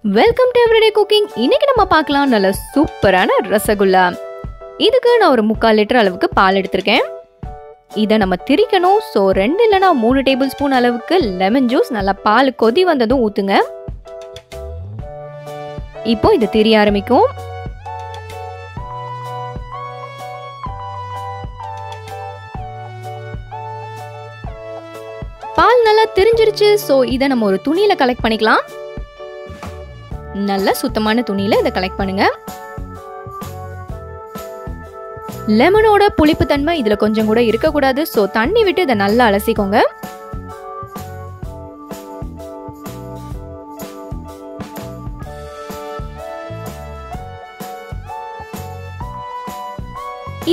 Welcome to everyday cooking. இன்னைக்கு நம்ம பார்க்கலாம் நல்ல சூப்பரான ரசகுல்லா. இதுக்கு நான் ஒரு 3/4 லிட்டர் அளவுக்கு பால் எடுத்திருக்கேன். இதை நம்ம திரிக்கணும். ஸோ 2 இல்லைனா 3 டேபிள் ஸ்பூன் அளவுக்கு லெமன் ஜூஸ் நல்லா பால் கொதி வந்ததும் ஊற்றுங்க. இப்போ இது திரிய ஆரம்பிக்கும். பால் நல்லா திரிஞ்சிருச்சு. ஸோ இதை நம்ம ஒரு துணியில கலெக்ட் பண்ணிக்கலாம். நல்ல சுத்தமான துணியில இதை கலெக்ட் பண்ணுங்க. லெமனோட புளிப்பு தன்மை இதுல கொஞ்சம் கூட இருக்கக்கூடாது. ஸோ தண்ணி விட்டு இதை நல்லா அலசிக்கோங்க.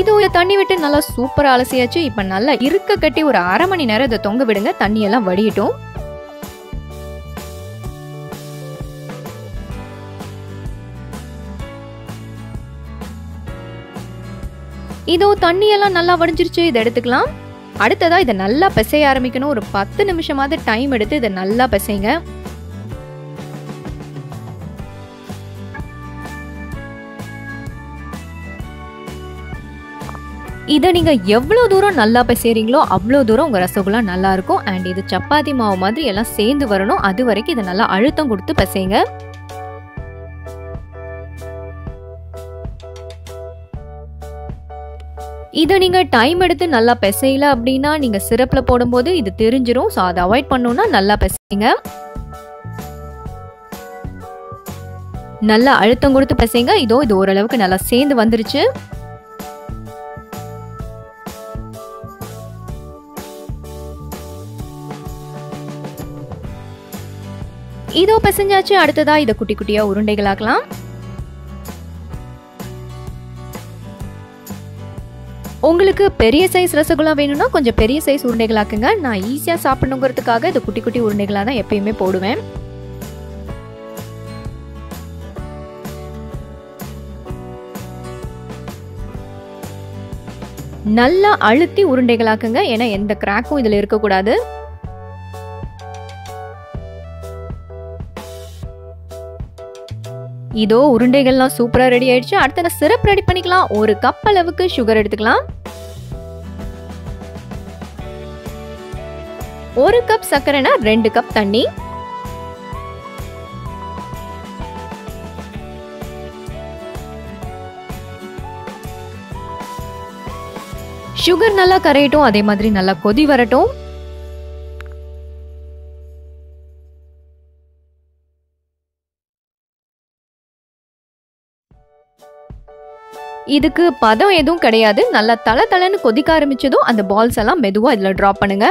இது தண்ணி விட்டு நல்லா சூப்பரா அலசியாச்சு. இப்ப நல்லா இருக்க கட்டி ஒரு அரை மணி நேரம் இதை தொங்க விடுங்க. தண்ணி எல்லாம் வடியட்டும். இதோ தண்ணி எல்லாம் நல்லா வடிஞ்சிருச்சு. இதை எடுத்துக்கலாம். அடுத்ததா இதை நல்லா பிசைய ஆரம்பிக்கணும். ஒரு 10 நிமிஷமாவது டைம் எடுத்து இதை நல்லா பிசைங்க. இதை நீங்க எவ்வளவு தூரம் நல்லா பிசைறீங்களோ அவ்வளோ தூரம் உங்க ரசகுல்லா நல்லா இருக்கும். அண்ட் இது சப்பாத்தி மாவு மாதிரி எல்லாம் சேர்ந்து வரணும். அது வரைக்கும் இதை நல்லா அழுத்தம் கொடுத்து பிசைங்க. இதை நீங்க டைம் எடுத்து நல்லா பிசையல அப்படின்னா நீங்க சிரப்ல போடும்போது இது தெரிஞ்சிரும். ஸோ அதை அவாய்ட் பண்ணணும்னா நல்லா பிசைங்க. நல்லா அழுத்தம் கொடுத்து பிசைங்க. இது ஓரளவுக்கு நல்லா சேர்ந்து வந்துருச்சு. இதோ பிசைஞ்சாச்சு. அடுத்ததா இதை குட்டி குட்டியா உருண்டைகளாக்கலாம். உங்களுக்கு பெரிய சைஸ் ரசகுல்லா வேணும்னா கொஞ்சம் பெரிய சைஸ் உருண்டைகளாக்குங்க. நான் ஈஸியா சாப்பிடணுங்கிறதுக்காக இது குட்டி குட்டி உருண்டைகளா தான் எப்பயுமே போடுவேன். நல்லா அழுத்தி உருண்டைகளாக்குங்க. ஏன்னா எந்த கிராக்கும் இதுல இருக்கக்கூடாது. இதோ உருண்டைகள்லாம் சூப்பரா ரெடி ஆயிடுச்சு. அடுத்த சிரப் ரெடி பண்ணிக்கலாம். 1 கப் அளவுக்கு சுகர் எடுத்துக்கலாம். 1 கப் சர்க்கரைனா 2 கப் தண்ணி. சுகர் நல்லா கரையட்டும். அதே மாதிரி நல்லா கொதி வரட்டும். இதுக்கு பதம் எதுவும் கிடையாது. நல்லா தலை தலைன்னு கொதிக்க ஆரம்பிச்சதும் அந்த பால்ஸ் எல்லாம் மெதுவா இதுல டிராப் பண்ணுங்க.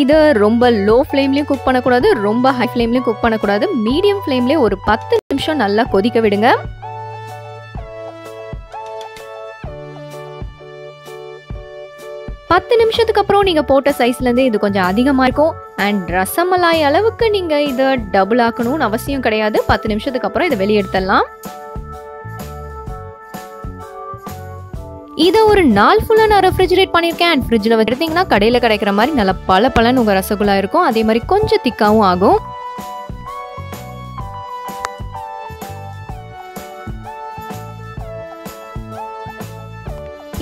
இது ரொம்ப லோ ஃப்ளேம்லயும் குக் பண்ணக்கூடாது, ரொம்ப ஹை ஃப்ளேம்லயும் குக் பண்ணக்கூடாது. மீடியம் ஃப்ளேம்லயே ஒரு 10 நிமிஷம் நல்லா கொதிக்க விடுங்க. பத்து நிமிஷத்துக்கு அப்புறம் நீங்க போட்ட சைஸ்ல இருந்து இது கொஞ்சம் அதிகமா இருக்கும். அண்ட் ரசமலாய் அளவுக்கு நீங்க இதை டபுள் ஆக்கணும்னு அவசியம் கிடையாது. 10 நிமிஷத்துக்கு அப்புறம் இதை வெளியே எடுத்துடலாம். இதை ஒரு நாள் ஃபுல்லா நான் ரெஃப்ரிஜரேட் பண்ணிருக்கேன். அண்ட் ஃப்ரிட்ஜ்ல வச்சிருந்தீங்கன்னா கடையில கிடைக்கிற மாதிரி நல்லா பளபளன்னு உங்க ரசகுல்லா இருக்கும். அதே மாதிரி கொஞ்சம் திக்காவும் ஆகும்.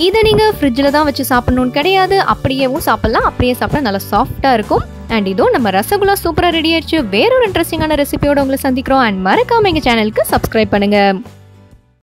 இதை நீங்க ஃப்ரிட்ஜில் தான் வச்சு சாப்பிடணும்னு கிடையாது. அப்படியேவும் சாப்பிடலாம். அப்படியே சாப்பிட்டா நல்லா சாஃப்டா இருக்கும். அண்ட் இதோ நம்ம ரசகுல்லா சூப்பரா ரெடி ஆயிடுச்சு. வேற ஒரு இன்ட்ரெஸ்டிங்கான ரெசிபியோட உங்களை சந்திக்கிறோம். அண்ட் மறக்காம எங்க சேனலுக்கு சப்ஸ்கிரைப் பண்ணுங்க.